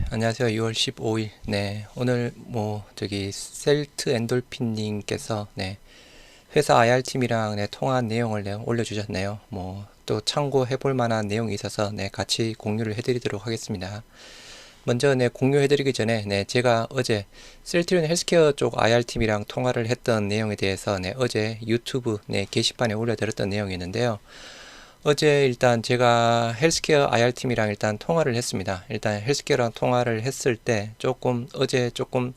안녕하세요. 6월 15일. 오늘 셀트 엔돌핀님께서 회사 IR팀이랑 통화한 내용을 올려주셨네요. 또 참고해 볼 만한 내용이 있어서 같이 공유를 해드리도록 하겠습니다. 먼저 공유해드리기 전에 제가 어제 셀트리온 헬스케어 쪽 IR팀이랑 통화를 했던 내용에 대해서 어제 유튜브 게시판에 올려드렸던 내용이었는데요. 어제 일단 제가 헬스케어 IR팀이랑 일단 통화를 했습니다. 일단 헬스케어랑 통화를 했을 때 어제 조금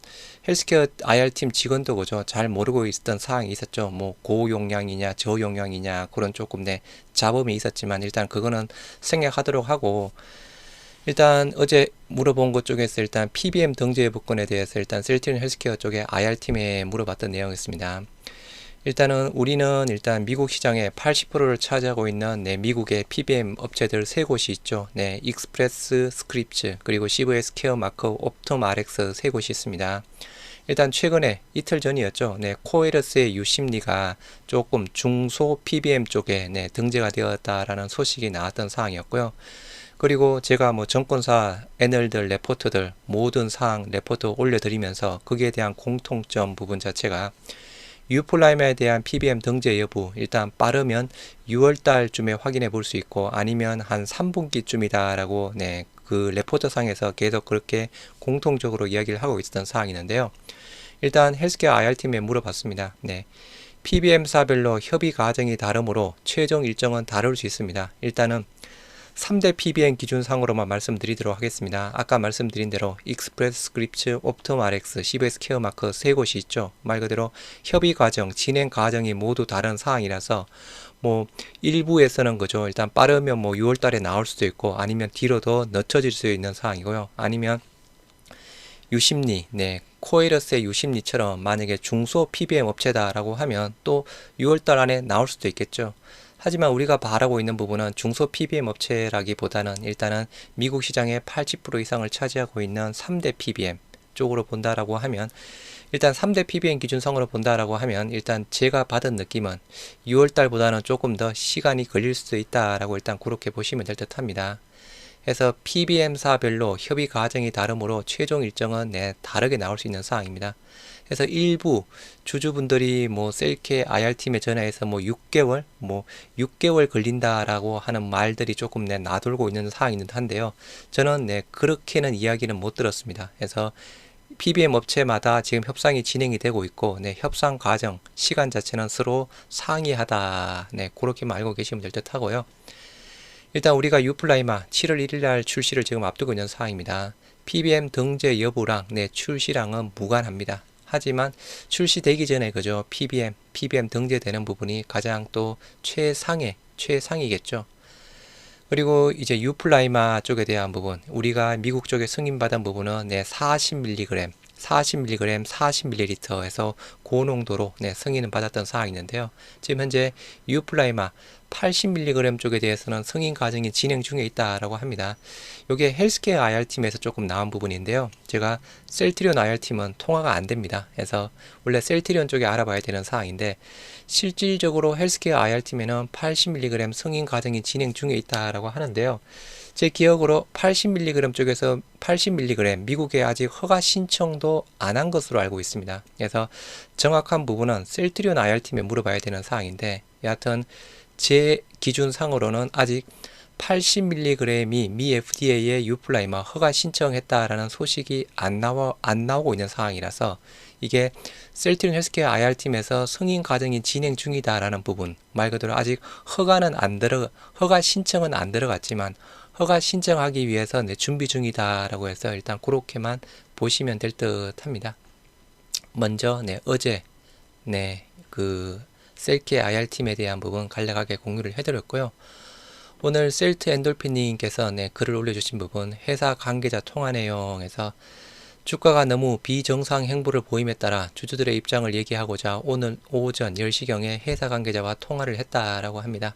헬스케어 IR팀 직원도 그죠, 잘 모르고 있었던 사항이 있었죠. 고용량이냐 저용량이냐 그런 조금 잡음이 있었지만 일단 그거는 생략하도록 하고, 일단 어제 물어본 것 쪽에서 일단 PBM 등재 여부권에 대해서 일단 셀트리온 헬스케어 쪽에 IR팀에 물어봤던 내용이었습니다. 일단은 우리는 일단 미국 시장의 80%를 차지하고 있는 미국의 PBM 업체들 세 곳이 있죠. 익스프레스 스크립츠, 그리고 CVS 케어마크, 옵톰 RX 세 곳이 있습니다. 일단 최근에 이틀 전이었죠. 코에러스의 유심리가 조금 중소 PBM 쪽에 등재가 되었다라는 소식이 나왔던 사항이었고요. 그리고 제가 증권사 애널들 레포트들 모든 사항 레포트 올려드리면서 거기에 대한 공통점 부분 자체가 유플라임에 대한 PBM 등재 여부, 일단 빠르면 6월달쯤에 확인해 볼 수 있고 아니면 한 3분기쯤이다 라고 그 레포트상에서 계속 그렇게 공통적으로 이야기를 하고 있었던 사항이 있는데요. 일단 헬스케어 IR팀에 물어봤습니다. PBM사별로 협의 과정이 다르므로 최종 일정은 다를 수 있습니다. 일단은 3대 PBM 기준상으로만 말씀드리도록 하겠습니다. 아까 말씀드린 대로 익스프레스 스크립츠, 옵톰 RX, CVS 케어마크 세 곳이 있죠. 말 그대로 협의 과정, 진행 과정이 모두 다른 사항이라서 일부에서는 그죠, 일단 빠르면 6월 달에 나올 수도 있고 아니면 뒤로 더 늦춰질 수 있는 사항이고요. 아니면 유심리, 코에러스의 유심리처럼 만약에 중소 PBM 업체다라고 하면 또 6월 달 안에 나올 수도 있겠죠. 하지만 우리가 바라고 있는 부분은 중소 PBM 업체라기보다는 일단은 미국 시장의 80% 이상을 차지하고 있는 3대 PBM 쪽으로 본다라고 하면, 일단 3대 PBM 기준상으로 본다라고 하면 일단 제가 받은 느낌은 6월 달보다는 조금 더 시간이 걸릴 수도 있다라고 일단 그렇게 보시면 될 듯 합니다. 그래서 PBM사별로 협의 과정이 다르므로 최종 일정은 다르게 나올 수 있는 사항입니다. 그래서 일부 주주분들이 셀케 IR팀에 전화해서 6개월 걸린다라고 하는 말들이 조금 나돌고 있는 사항이긴 한데요. 저는 그렇게는 이야기는 못 들었습니다. 그래서 PBM 업체마다 지금 협상이 진행이 되고 있고 협상 과정 시간 자체는 서로 상이하다, 그렇게만 알고 계시면 될 듯 하고요. 일단 우리가 유플라이마 7월 1일날 출시를 지금 앞두고 있는 사항입니다. PBM 등재 여부랑 출시량은 무관합니다. 하지만 출시되기 전에 그죠, PBM 등재되는 부분이 가장 또 최상이겠죠. 그리고 이제 유플라이마 쪽에 대한 부분, 우리가 미국 쪽에 승인받은 부분은 40mg 40ml 해서 고농도로 승인을 받았던 사항이 있는데요. 지금 현재 유플라이마 80mg 쪽에 대해서는 승인 과정이 진행 중에 있다라고 합니다. 이게 헬스케어 IR팀에서 조금 나온 부분인데요. 제가 셀트리온 IR팀은 통화가 안 됩니다. 그래서 원래 셀트리온 쪽에 알아봐야 되는 사항인데, 실질적으로 헬스케어 IR팀에는 80mg 승인 과정이 진행 중에 있다라고 하는데요. 제 기억으로 80mg 쪽에서 80mg 미국에 아직 허가 신청도 안 한 것으로 알고 있습니다. 그래서 정확한 부분은 셀트리온 IR팀에 물어봐야 되는 사항인데, 여하튼 제 기준상으로는 아직 80mg이 미 FDA에 유플라이마 허가 신청했다라는 소식이 안 나오고 있는 상황이라서, 이게 셀트리온 헬스케어 IR팀에서 승인 과정이 진행 중이다라는 부분, 말 그대로 아직 허가 신청은 안 들어갔지만 허가 신청하기 위해서 준비 중이다라고 해서 일단 그렇게만 보시면 될 듯 합니다. 먼저 어제 그 셀케 IR팀에 대한 부분 간략하게 공유를 해드렸고요. 오늘 셀트 엔돌핀님께서 글을 올려주신 부분, 회사 관계자 통화 내용에서 주가가 너무 비정상 행보를 보임에 따라 주주들의 입장을 얘기하고자 오늘 오전 10시경에 회사 관계자와 통화를 했다라고 합니다.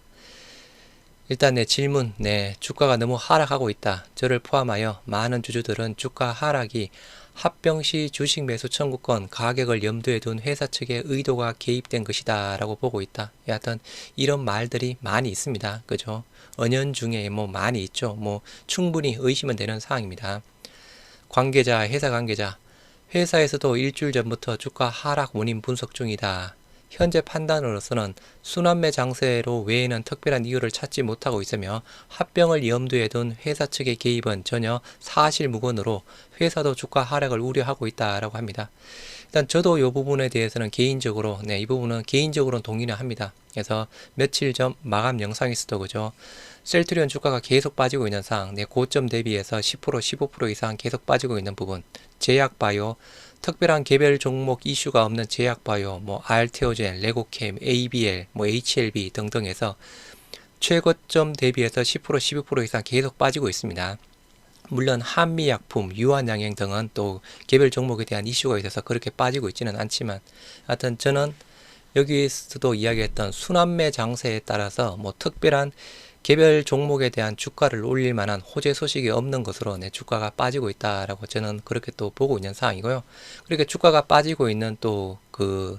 일단 질문, 주가가 너무 하락하고 있다. 저를 포함하여 많은 주주들은 주가 하락이 합병시 주식 매수 청구권 가격을 염두에 둔 회사 측의 의도가 개입된 것이다 라고 보고 있다. 여하튼 이런 말들이 많이 있습니다. 그죠? 은연중에 많이 있죠. 충분히 의심은 되는 사항입니다. 관계자, 회사 관계자. 회사에서도 일주일 전부터 주가 하락 원인 분석 중이다. 현재 판단으로서는 순환매 장세로 외에는 특별한 이유를 찾지 못하고 있으며 합병을 염두에 둔 회사 측의 개입은 전혀 사실무근으로 회사도 주가 하락을 우려하고 있다라고 합니다. 일단 저도 이 부분에 대해서는 개인적으로 이 부분은 개인적으로는 동의를 합니다. 그래서 며칠 전 마감 영상에서도 그죠. 셀트리온 주가가 계속 빠지고 있는 상황, 고점 대비해서 10%, 15% 이상 계속 빠지고 있는 부분, 제약바이오, 특별한 개별 종목 이슈가 없는 제약바이오, 알테오젠, 레고캠, ABL, HLB 등등에서 최고점 대비해서 10%, 12% 이상 계속 빠지고 있습니다. 물론 한미약품, 유한양행 등은 또 개별 종목에 대한 이슈가 있어서 그렇게 빠지고 있지는 않지만 하여튼 저는 여기서도 이야기했던 순환매 장세에 따라서 특별한 개별 종목에 대한 주가를 올릴 만한 호재 소식이 없는 것으로 주가가 빠지고 있다라고 저는 그렇게 또 보고 있는 상황이고요. 그렇게 주가가 빠지고 있는 또 그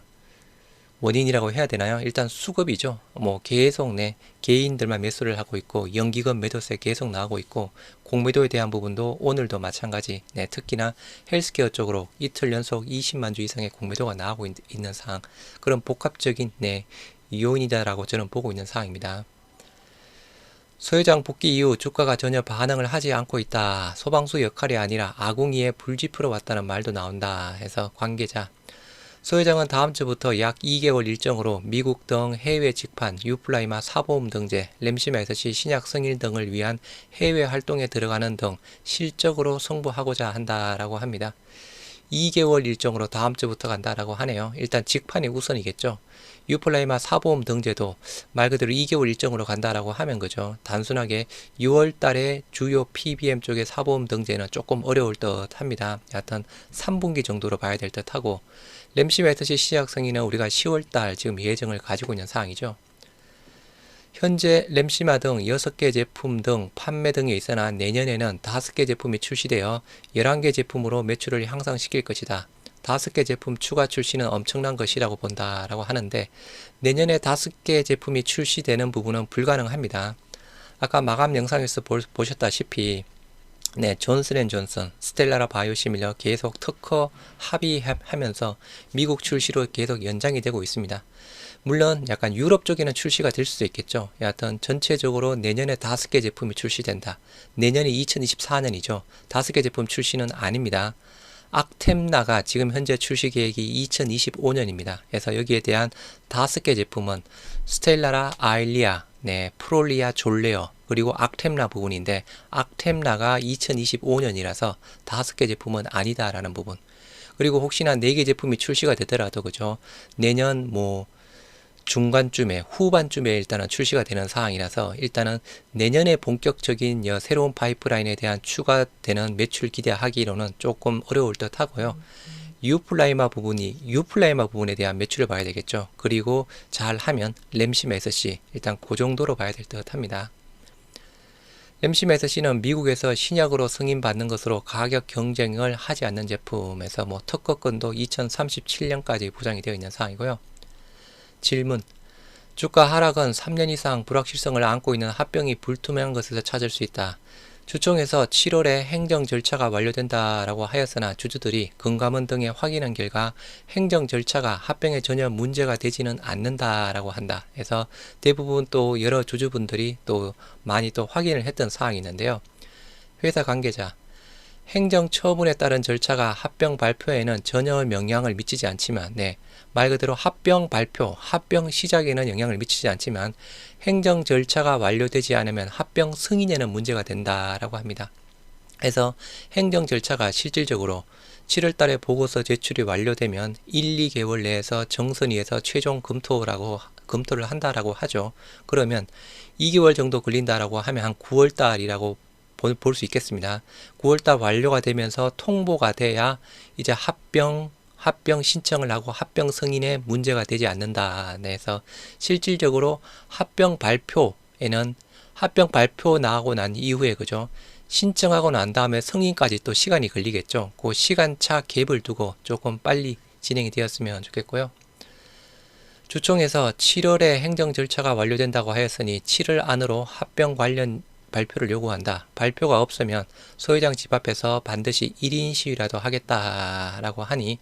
원인이라고 해야 되나요? 일단 수급이죠. 계속 개인들만 매수를 하고 있고 연기금 매도세 계속 나오고 있고 공매도에 대한 부분도 오늘도 마찬가지. 특히나 헬스케어 쪽으로 이틀 연속 20만 주 이상의 공매도가 나오고 있는 상황. 그런 복합적인 요인이다라고 저는 보고 있는 상황입니다. 소회장 복귀 이후 주가가 전혀 반응을 하지 않고 있다. 소방수 역할이 아니라 아궁이에 불지 피러왔다는 말도 나온다. 해서 관계자. 소회장은 다음 주부터 약 2개월 일정으로 미국 등 해외 직판, 유플라이마 사보험 등재, 램시마 SC 신약 승인 등을 위한 해외 활동에 들어가는 등 실적으로 승부하고자 한다라고 합니다. 2개월 일정으로 다음 주부터 간다라고 하네요. 일단 직판이 우선이겠죠. 유플라이마 사보험 등재도 말 그대로 2개월 일정으로 간다라고 하면 그죠. 단순하게 6월 달에 주요 PBM 쪽의 사보험 등재는 조금 어려울 듯 합니다. 하여튼 3분기 정도로 봐야 될 듯 하고 램시마 SC 시작 승인은 우리가 10월 달 지금 예정을 가지고 있는 상황이죠. 현재 램시마 등 6개 제품 등 판매 등에 있으나 내년에는 5개 제품이 출시되어 11개 제품으로 매출을 향상시킬 것이다. 5개 제품 추가 출시는 엄청난 것이라고 본다라고 하는데 내년에 5개 제품이 출시되는 부분은 불가능합니다. 아까 마감 영상에서 보셨다시피 존슨앤존슨, 스텔라라 바이오시밀러 계속 특허 합의하면서 미국 출시로 계속 연장이 되고 있습니다. 물론 약간 유럽 쪽에는 출시가 될 수도 있겠죠. 여하튼 전체적으로 내년에 5개 제품이 출시된다. 내년이 2024년이죠. 5개 제품 출시는 아닙니다. 악템나가 지금 현재 출시 계획이 2025년입니다. 그래서 여기에 대한 5개 제품은 스텔라라 아일리아, 프롤리아 졸레어, 그리고 악템나 부분인데 악템나가 2025년이라서 5개 제품은 아니다라는 부분. 그리고 혹시나 4개 제품이 출시가 되더라도 그죠. 내년 중간쯤에 후반쯤에 일단은 출시가 되는 상황이라서 일단은 내년에 본격적인 새로운 파이프라인에 대한 추가되는 매출 기대하기로는 조금 어려울 듯 하고요. 유플라이마 부분에 대한 매출을 봐야 되겠죠. 그리고 잘하면 램시마 SC 일단 그 정도로 봐야 될 듯 합니다. 램시마 SC는 미국에서 신약으로 승인받는 것으로 가격 경쟁을 하지 않는 제품에서 특허권도 2037년까지 보장이 되어 있는 상황이고요. 질문. 주가 하락은 3년 이상 불확실성을 안고 있는 합병이 불투명한 것에서 찾을 수 있다. 주총에서 7월에 행정 절차가 완료된다라고 하였으나 주주들이 금감원 등에 확인한 결과 행정 절차가 합병에 전혀 문제가 되지는 않는다라고 한다. 그래서 대부분 또 여러 주주분들이 또 많이 또 확인을 했던 사항이 있는데요. 회사 관계자. 행정 처분에 따른 절차가 합병 발표에는 전혀 영향을 미치지 않지만 말 그대로 합병 발표, 합병 시작에는 영향을 미치지 않지만 행정 절차가 완료되지 않으면 합병 승인에는 문제가 된다라고 합니다. 그래서 행정 절차가 실질적으로 7월 달에 보고서 제출이 완료되면 1, 2개월 내에서 정선위에서 최종 검토를 한다라고 하죠. 그러면 2개월 정도 걸린다라고 하면 한 9월 달이라고 볼 수 있겠습니다. 9월달 완료가 되면서 통보가 돼야 이제 합병 신청을 하고 합병 승인에 문제가 되지 않는다. 그래서 실질적으로 합병 발표에는 합병 발표 나오고 난 이후에 그죠? 신청하고 난 다음에 승인까지 또 시간이 걸리겠죠. 그 시간차 갭을 두고 조금 빨리 진행이 되었으면 좋겠고요. 주총에서 7월에 행정 절차가 완료된다고 하였으니 7월 안으로 합병 관련 발표를 요구한다. 발표가 없으면 소회장 집 앞에서 반드시 1인 시위라도 하겠다라고 하니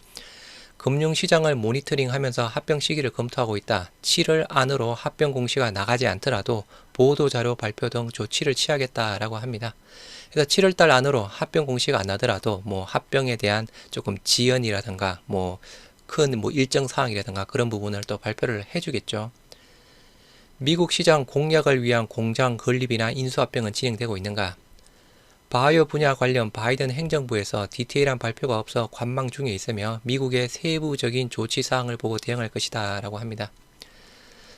금융시장을 모니터링하면서 합병 시기를 검토하고 있다. 7월 안으로 합병 공시가 나가지 않더라도 보도자료 발표 등 조치를 취하겠다라고 합니다. 그래서 7월달 안으로 합병 공시가 안 나더라도 뭐 합병에 대한 조금 지연이라든가 뭐 큰 뭐 일정 사항이라든가 그런 부분을 또 발표를 해주겠죠. 미국 시장 공략을 위한 공장 건립이나 인수합병은 진행되고 있는가? 바이오 분야 관련 바이든 행정부에서 디테일한 발표가 없어 관망 중에 있으며 미국의 세부적인 조치 사항을 보고 대응할 것이다 라고 합니다.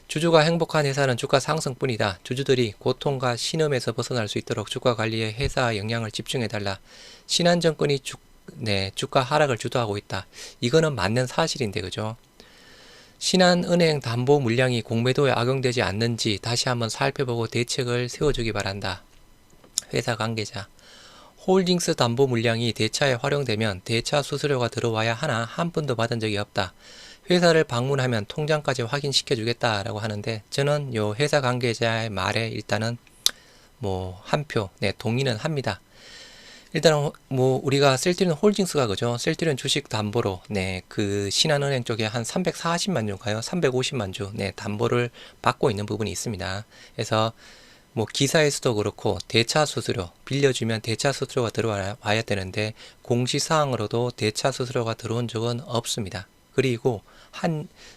주주가 행복한 회사는 주가 상승뿐이다. 주주들이 고통과 신음에서 벗어날 수 있도록 주가 관리에 회사 역량을 집중해달라. 신한정권이 주가 하락을 주도하고 있다. 이거는 맞는 사실인데 그죠? 신한은행 담보 물량이 공매도에 악용되지 않는지 다시 한번 살펴보고 대책을 세워주기 바란다. 회사 관계자. 홀딩스 담보 물량이 대차에 활용되면 대차 수수료가 들어와야 하나 한 푼도 받은 적이 없다. 회사를 방문하면 통장까지 확인시켜주겠다라고 하는데 저는 요 회사 관계자의 말에 일단은 뭐 한 표 동의는 합니다. 일단은 뭐 우리가 셀트리온 홀딩스가 그죠? 셀트리온 주식 담보로 그 신한은행 쪽에 한 340만 주인가요? 350만 주 담보를 받고 있는 부분이 있습니다. 그래서 뭐 기사에서도 그렇고 대차 수수료 빌려주면 대차 수수료가 들어와야 되는데 공시사항으로도 대차 수수료가 들어온 적은 없습니다. 그리고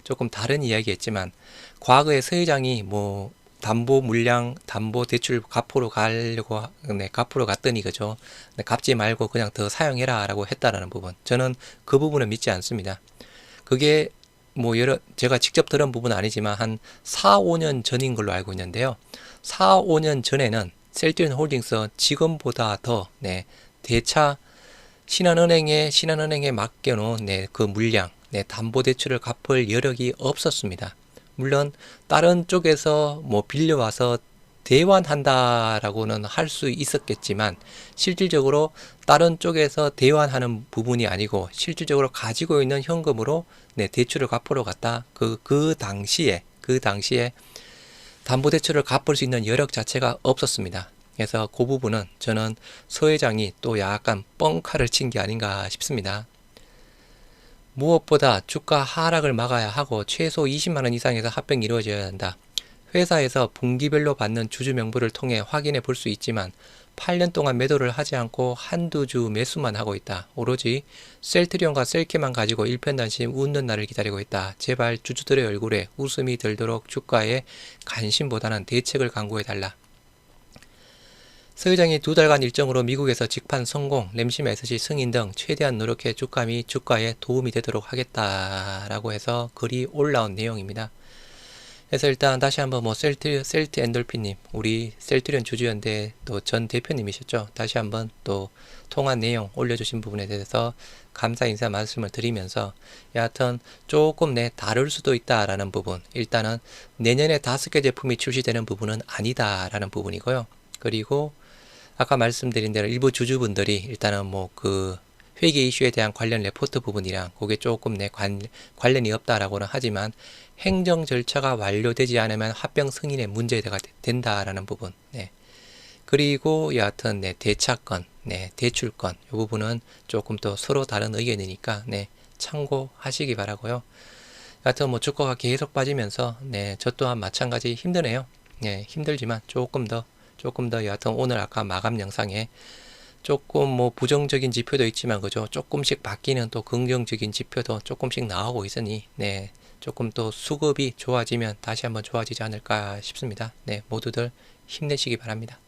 조금 다른 이야기였지만 과거에 서 회장이 뭐 담보 물량, 담보 대출 갚으러 가려고, 갚으러 갔더니, 그죠? 갚지 말고 그냥 더 사용해라 라고 했다라는 부분. 저는 그 부분은 믿지 않습니다. 그게 뭐 제가 직접 들은 부분은 아니지만 한 4, 5년 전인 걸로 알고 있는데요. 4, 5년 전에는 셀트리온 홀딩스 지금보다 더, 대차, 신한은행에 맡겨놓은, 그 물량, 담보대출을 갚을 여력이 없었습니다. 물론 다른 쪽에서 뭐 빌려와서 대환한다라고는 할 수 있었겠지만 실질적으로 다른 쪽에서 대환하는 부분이 아니고 실질적으로 가지고 있는 현금으로 대출을 갚으러 갔다. 그 당시에 담보대출을 갚을 수 있는 여력 자체가 없었습니다. 그래서 그 부분은 저는 서 회장이 또 약간 뻥카를 친 게 아닌가 싶습니다. 무엇보다 주가 하락을 막아야 하고 최소 20만원 이상에서 합병이 이루어져야 한다. 회사에서 분기별로 받는 주주 명부를 통해 확인해 볼 수 있지만 8년 동안 매도를 하지 않고 한두 주 매수만 하고 있다. 오로지 셀트리온과 셀케만 가지고 일편단심 웃는 날을 기다리고 있다. 제발 주주들의 얼굴에 웃음이 들도록 주가에 관심보다는 대책을 강구해달라. 서 회장이 2달간 일정으로 미국에서 직판 성공, 램시 메시지 승인 등 최대한 노력해 주가에 도움이 되도록 하겠다라고 해서 글이 올라온 내용입니다. 그래서 일단 다시 한번 뭐 셀트 엔돌핀님, 우리 셀트리온 주주연대 또 전 대표님이셨죠. 다시 한번 또 통한 내용 올려주신 부분에 대해서 감사 인사 말씀을 드리면서 여하튼 조금 다를 수도 있다라는 부분, 일단은 내년에 5개 제품이 출시되는 부분은 아니다라는 부분이고요. 그리고 아까 말씀드린 대로 일부 주주분들이 일단은 뭐 그 회계 이슈에 대한 관련 레포트 부분이랑 그게 조금 관련이 없다라고는 하지만 행정 절차가 완료되지 않으면 합병 승인의 문제가 된다라는 부분. 그리고 여하튼 대차건, 대출건 이 부분은 조금 더 서로 다른 의견이니까 참고하시기 바라고요. 여하튼 뭐 주가가 계속 빠지면서 저 또한 마찬가지 힘드네요. 힘들지만 조금 더 여하튼 오늘 아까 마감 영상에 조금 뭐 부정적인 지표도 있지만 그죠, 조금씩 바뀌는 또 긍정적인 지표도 조금씩 나오고 있으니 조금 또 수급이 좋아지면 다시 한번 좋아지지 않을까 싶습니다. 모두들 힘내시기 바랍니다.